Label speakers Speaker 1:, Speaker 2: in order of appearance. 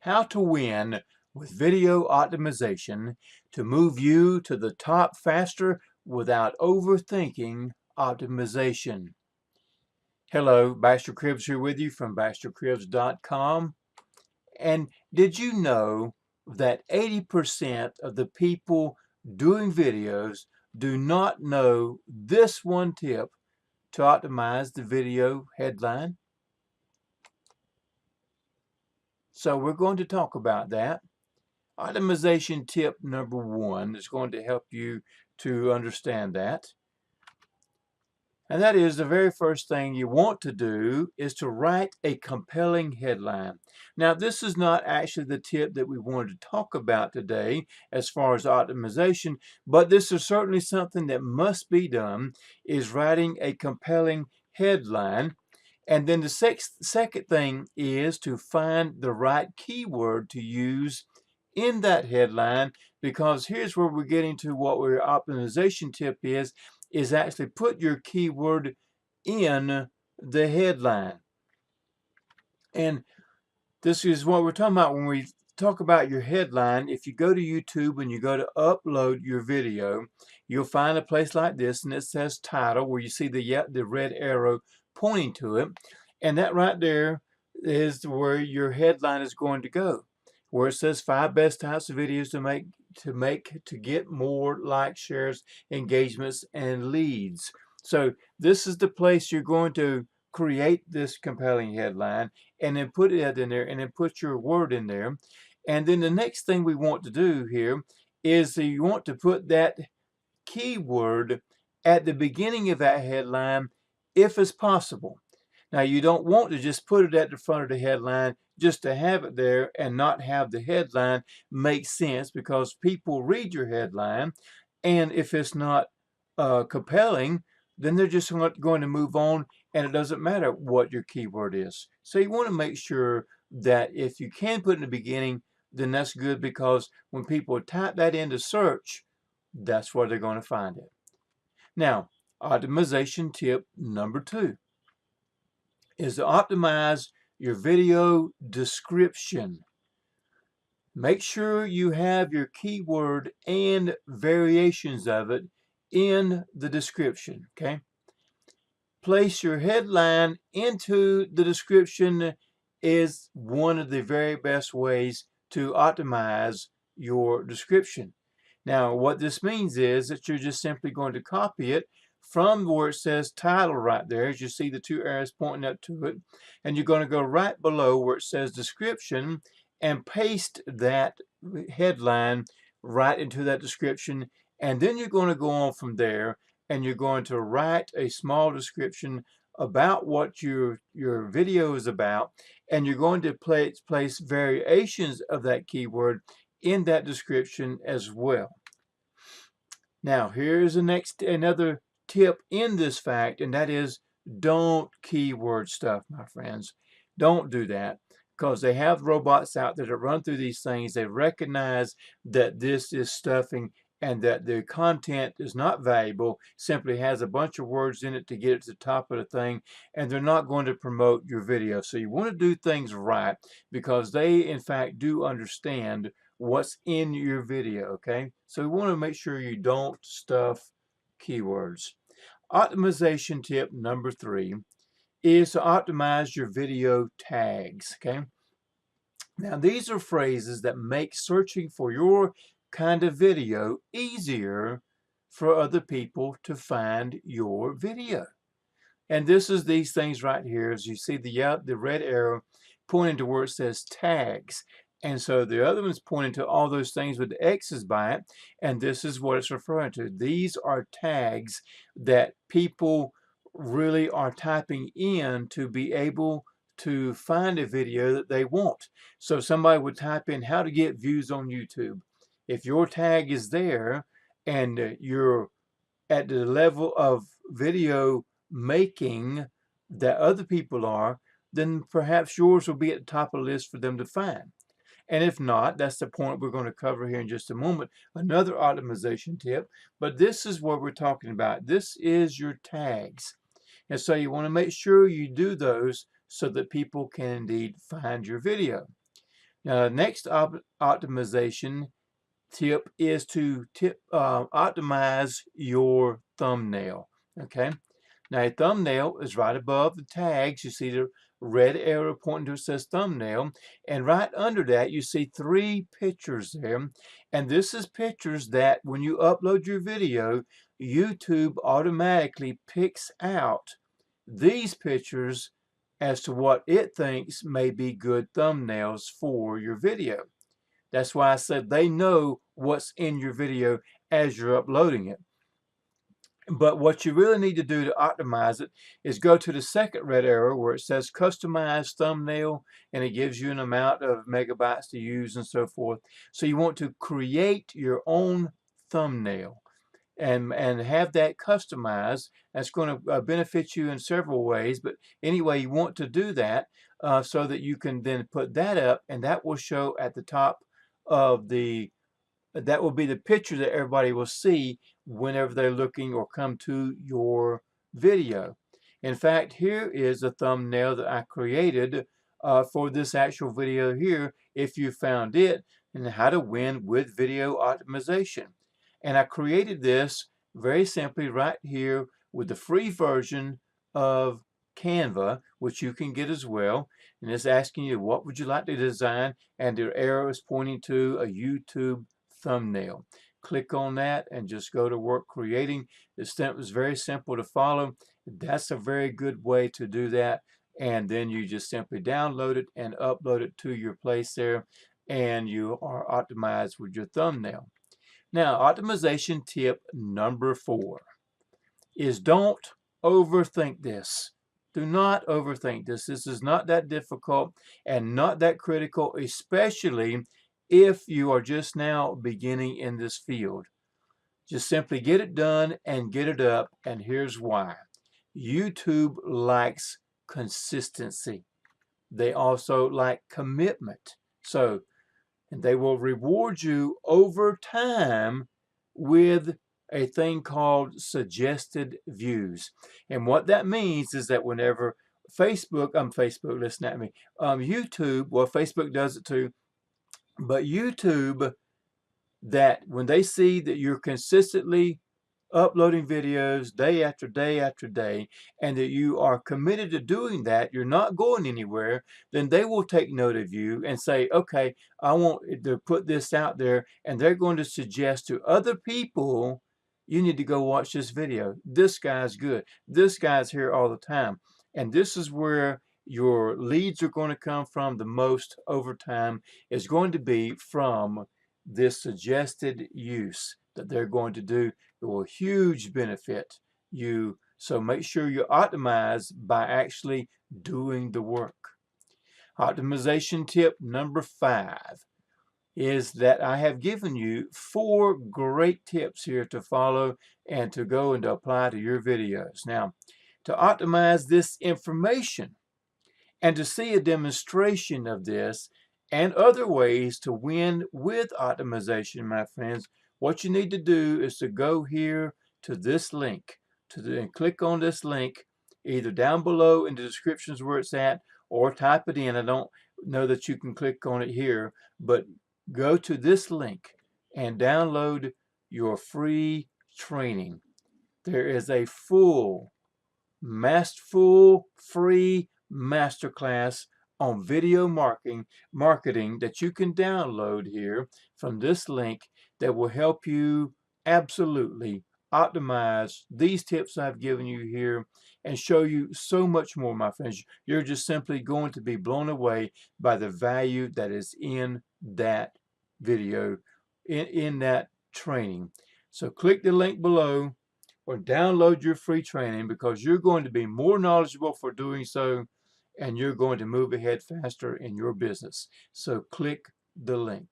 Speaker 1: How to win with video optimization to move you to the top faster without overthinking optimization. Hello, Baxter Cribbs here with you from BaxterCribbs.com. And did you know that 80% of the people doing videos do not know this one tip to optimize the video headline? So we're going to talk about that. Optimization tip number one is going to help you to understand that. And that is the very first thing you want to do is to write a compelling headline. Now, this is not actually the tip that we wanted to talk about today as far as optimization, but this is certainly something that must be done, is writing a compelling headline. And then the second thing is to find the right keyword to use in that headline, because here's where we're getting to what our optimization tip is actually put your keyword in the headline. And this is what we're talking about when we talk about your headline. If you go to YouTube and you go to upload your video, you'll find a place like this, and it says title, where you see the red arrow pointing to it, and that right there is where your headline is going to go, where it says 5 best types of videos to get more likes, shares, engagements, and leads. So this is the place you're going to create this compelling headline, and then put it in there, and then put your word in there. And then the next thing we want to do here is that you want to put that keyword at the beginning of that headline if it's possible. Now, you don't want to just put it at the front of the headline just to have it there and not have the headline make sense, because people read your headline, and if it's not compelling, then they're just not going to move on, and it doesn't matter what your keyword is. So you want to make sure that if you can put it in the beginning, then that's good, because when people type that into search, that's where they're going to find it. Now, optimization tip number 2 is to optimize your video description. Make sure you have your keyword and variations of it in the description, okay? Place your headline into the description is one of the very best ways to optimize your description. Now, what this means is that you're just simply going to copy it from where it says title right there, as you see the 2 arrows pointing up to it, and you're going to go right below where it says description and paste that headline right into that description, and then you're going to go on from there, and you're going to write a small description about what your video is about, and you're going to place variations of that keyword in that description as well. Now, here's another tip in this fact, and that is don't keyword stuff, my friends. Don't do that, because they have robots out there that run through these things. They recognize that this is stuffing and that the content is not valuable, simply has a bunch of words in it to get it to the top of the thing, and they're not going to promote your video. So you want to do things right, because they in fact do understand what's in your video, okay? So we want to make sure you don't stuff keywords. Optimization tip number 3 is to optimize your video tags, okay? Now, these are phrases that make searching for your kind of video easier for other people to find your video. And this is these things right here. As you see the red arrow pointing to where it says tags. And so the other one's pointing to all those things with the X's by it. And this is what it's referring to. These are tags that people really are typing in to be able to find a video that they want. So somebody would type in how to get views on YouTube. If your tag is there and you're at the level of video making that other people are, then perhaps yours will be at the top of the list for them to find. And if not, that's the point we're going to cover here in just a moment, another optimization tip. But this is what we're talking about. This is your tags. And so you want to make sure you do those so that people can indeed find your video. Now, the next optimization tip is to optimize your thumbnail. Okay. Now, a thumbnail is right above the tags. You see the red arrow pointing to it says thumbnail, and right under that you see 3 pictures there. And this is pictures that when you upload your video, YouTube automatically picks out these pictures as to what it thinks may be good thumbnails for your video. That's why I said they know what's in your video as you're uploading it. But what you really need to do to optimize it is go to the second red arrow where it says customize thumbnail, and it gives you an amount of megabytes to use and so forth. So you want to create your own thumbnail and have that customized. That's going to benefit you in several ways. But anyway, you want to do that so that you can then put that up, and that will show at the top of that will be the picture that everybody will see whenever they're looking or come to your video. In fact, here is a thumbnail that I created for this actual video here, if you found it, and how to win with video optimization. And I created this very simply right here with the free version of Canva, which you can get as well. And it's asking you, what would you like to design? And the arrow is pointing to a YouTube thumbnail. Click on that and just go to work creating. The step is very simple to follow. That's a very good way to do that. And then you just simply download it and upload it to your place there, and you are optimized with your thumbnail. Now, optimization tip number 4 is don't overthink this. Do not overthink this. This is not that difficult and not that critical, especially if you are just now beginning in this field. Just simply get it done and get it up, and here's why. YouTube likes consistency. They also like commitment. So, and they will reward you over time with a thing called suggested views. And what that means is that whenever Facebook, listen at me, YouTube, well, Facebook does it too, but YouTube, that when they see that you're consistently uploading videos day after day after day, and that you are committed to doing that, you're not going anywhere, then they will take note of you and say, okay, I want to put this out there, and they're going to suggest to other people, you need to go watch this video. This guy's good. This guy's here all the time. And this is where your leads are going to come from the most over time, is going to be from this suggested use that they're going to do. It will huge benefit you. So make sure you optimize by actually doing the work. Optimization tip number 5 is that I have given you 4 great tips here to follow and to go and to apply to your videos. Now, to optimize this information and to see a demonstration of this and other ways to win with optimization, my friends, what you need to do is to go here to this link, and click on this link, either down below in the descriptions where it's at, or type it in. I don't know that you can click on it here, but go to this link and download your free training. There is a full free masterclass on video marketing that you can download here from this link that will help you absolutely optimize these tips I've given you here and show you so much more, my friends. You're just simply going to be blown away by the value that is in that video, in that training. So click the link below or download your free training, because you're going to be more knowledgeable for doing so, and you're going to move ahead faster in your business. So click the link.